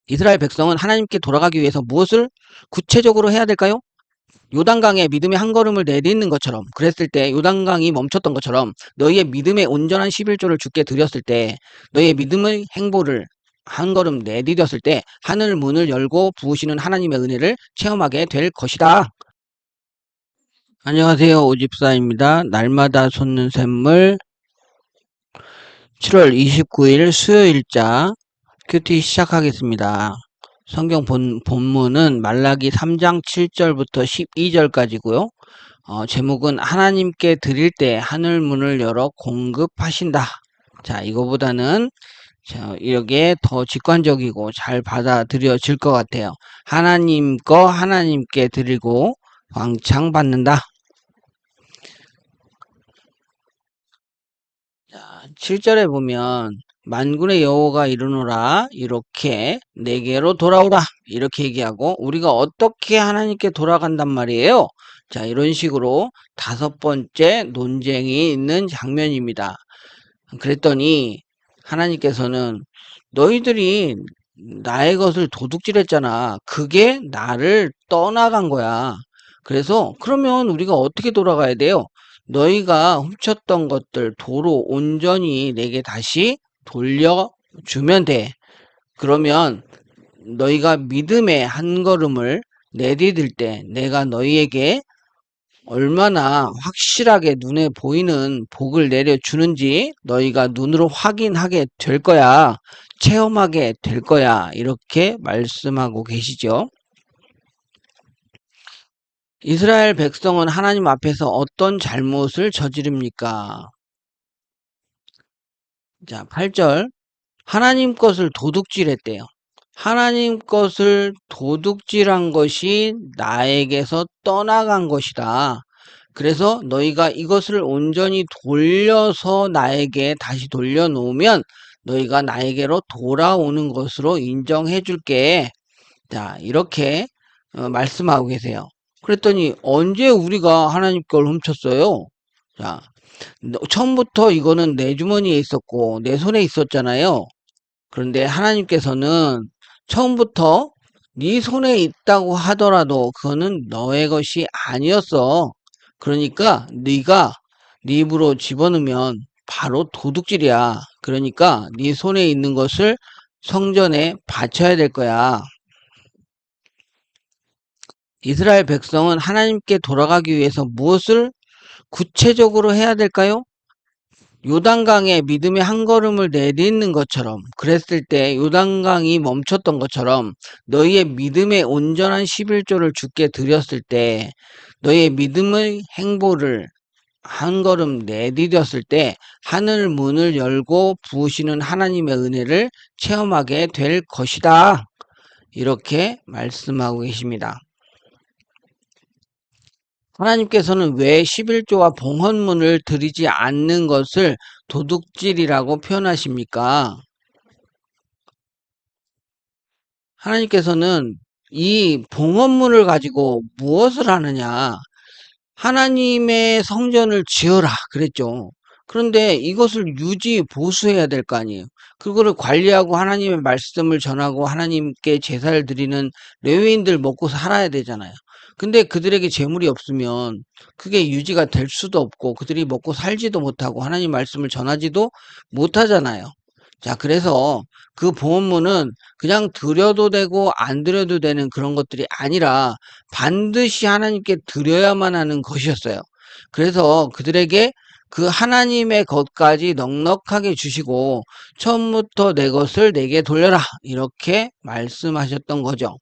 이스라엘 백성은 하나님께 돌아가기 위해서 무엇을 구체적으로 해야 될까요? 요단강에 믿음의 한 걸음을 내딛는 것처럼, 그랬을 때 요단강이 멈췄던 것처럼 너희의 믿음의 온전한 11조를 주께 드렸을 때, 너희의 믿음의 행보를 한 걸음 내디뎠을 때 하늘 문을 열고 부으시는 하나님의 은혜를 체험하게 될 것이다. 안녕하세요, 오집사입니다. 날마다 솟는 샘물 7월 29일 수요일자 큐티 시작하겠습니다. 성경 본문은 말라기 3장 7절부터 12절까지고요. 제목은 하나님께 드릴 때 하늘 문을 열어 공급하신다. 자, 이거보다는 이게 더 직관적이고 잘 받아들여질 것 같아요. 하나님 거 하나님께 드리고 왕창 받는다. 자, 7절에 보면 만군의 여호와가 이르노라 이렇게 내게로 돌아오라 이렇게 얘기하고, 우리가 어떻게 하나님께 돌아간단 말이에요. 자, 이런 식으로 다섯 번째 논쟁이 있는 장면입니다. 그랬더니 하나님께서는 너희들이 나의 것을 도둑질했잖아. 그게 나를 떠나간 거야. 그래서 그러면 우리가 어떻게 돌아가야 돼요? 너희가 훔쳤던 것들 도로 온전히 내게 다시 돌려주면 돼. 그러면 너희가 믿음의 한 걸음을 내디딜 때 내가 너희에게 얼마나 확실하게 눈에 보이는 복을 내려주는지 너희가 눈으로 확인하게 될 거야. 체험하게 될 거야. 이렇게 말씀하고 계시죠. 이스라엘 백성은 하나님 앞에서 어떤 잘못을 저지릅니까? 자, 8절. 하나님 것을 도둑질했대요. 하나님 것을 도둑질한 것이 나에게서 떠나간 것이다. 그래서 너희가 이것을 온전히 돌려서 나에게 다시 돌려놓으면 너희가 나에게로 돌아오는 것으로 인정해 줄게. 자, 이렇게 말씀하고 계세요. 그랬더니 언제 우리가 하나님 걸 훔쳤어요? 자, 처음부터 이거는 내 주머니에 있었고 내 손에 있었잖아요. 그런데 하나님께서는 처음부터 네 손에 있다고 하더라도 그거는 너의 것이 아니었어. 그러니까 네가 네 입으로 집어넣으면 바로 도둑질이야. 그러니까 네 손에 있는 것을 성전에 바쳐야 될 거야. 이스라엘 백성은 하나님께 돌아가기 위해서 무엇을 구체적으로 해야 될까요? 요단강에 믿음의 한 걸음을 내딛는 것처럼, 그랬을 때 요단강이 멈췄던 것처럼 너희의 믿음의 온전한 11조를 주께 드렸을 때, 너희의 믿음의 행보를 한 걸음 내디뎠을 때 하늘 문을 열고 부으시는 하나님의 은혜를 체험하게 될 것이다. 이렇게 말씀하고 계십니다. 하나님께서는 왜 11조와 봉헌문을 드리지 않는 것을 도둑질이라고 표현하십니까? 하나님께서는 이 봉헌문을 가지고 무엇을 하느냐? 하나님의 성전을 지어라 그랬죠. 그런데 이것을 유지 보수해야 될 거 아니에요. 그거를 관리하고 하나님의 말씀을 전하고 하나님께 제사를 드리는 레위인들 먹고 살아야 되잖아요. 근데 그들에게 재물이 없으면 그게 유지가 될 수도 없고 그들이 먹고 살지도 못하고 하나님 말씀을 전하지도 못하잖아요. 자, 그래서 그 보험문은 그냥 드려도 되고 안 드려도 되는 그런 것들이 아니라 반드시 하나님께 드려야만 하는 것이었어요. 그래서 그들에게 그 하나님의 것까지 넉넉하게 주시고 처음부터 내 것을 내게 돌려라 이렇게 말씀하셨던 거죠.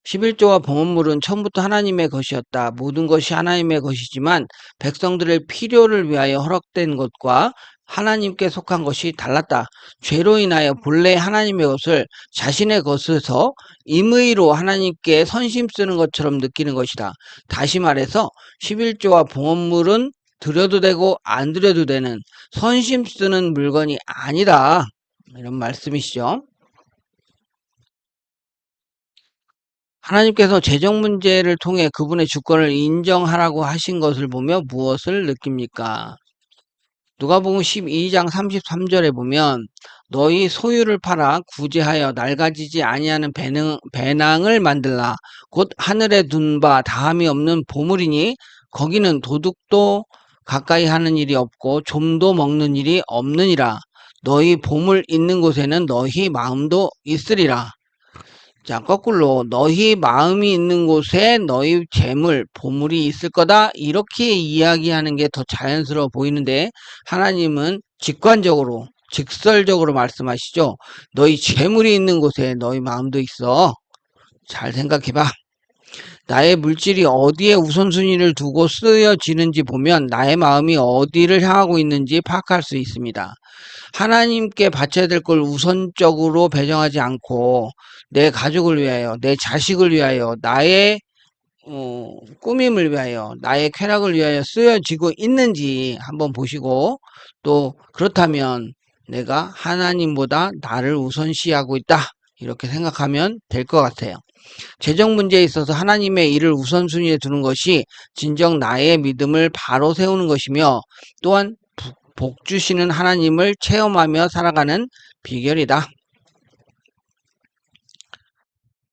11조와 봉헌물은 처음부터 하나님의 것이었다. 모든 것이 하나님의 것이지만 백성들의 필요를 위하여 허락된 것과 하나님께 속한 것이 달랐다. 죄로 인하여 본래 하나님의 것을 자신의 것에서 임의로 하나님께 선심 쓰는 것처럼 느끼는 것이다. 다시 말해서 11조와 봉헌물은 드려도 되고 안 드려도 되는 선심 쓰는 물건이 아니다. 이런 말씀이시죠. 하나님께서 재정 문제를 통해 그분의 주권을 인정하라고 하신 것을 보며 무엇을 느낍니까? 누가복음 12장 33절에 보면 너희 소유를 팔아 구제하여 낡아지지 아니하는 배낭을 만들라. 곧 하늘에 둔 바 다함이 없는 보물이니 거기는 도둑도 가까이 하는 일이 없고 좀도 먹는 일이 없느니라. 너희 보물 있는 곳에는 너희 마음도 있으리라. 자, 거꾸로 너희 마음이 있는 곳에 너희 재물, 보물이 있을 거다. 이렇게 이야기하는 게 더 자연스러워 보이는데 하나님은 직관적으로, 직설적으로 말씀하시죠. 너희 재물이 있는 곳에 너희 마음도 있어. 잘 생각해봐. 나의 물질이 어디에 우선순위를 두고 쓰여지는지 보면 나의 마음이 어디를 향하고 있는지 파악할 수 있습니다. 하나님께 바쳐야 될 걸 우선적으로 배정하지 않고 내 가족을 위하여, 내 자식을 위하여, 나의 꾸밈을 위하여, 나의 쾌락을 위하여 쓰여지고 있는지 한번 보시고, 또 그렇다면 내가 하나님보다 나를 우선시하고 있다, 이렇게 생각하면 될 것 같아요. 재정 문제에 있어서 하나님의 일을 우선순위에 두는 것이 진정 나의 믿음을 바로 세우는 것이며, 또한 복 주시는 하나님을 체험하며 살아가는 비결이다.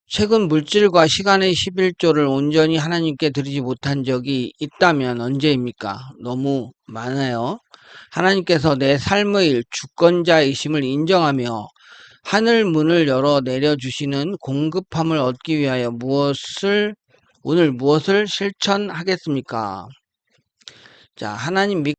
최근 물질과 시간의 11조를 온전히 하나님께 드리지 못한 적이 있다면 언제입니까? 너무 많아요. 하나님께서 내 삶의 주권자이심을 인정하며 하늘 문을 열어 내려주시는 공급함을 얻기 위하여 오늘 무엇을 실천하겠습니까? 자, 하나님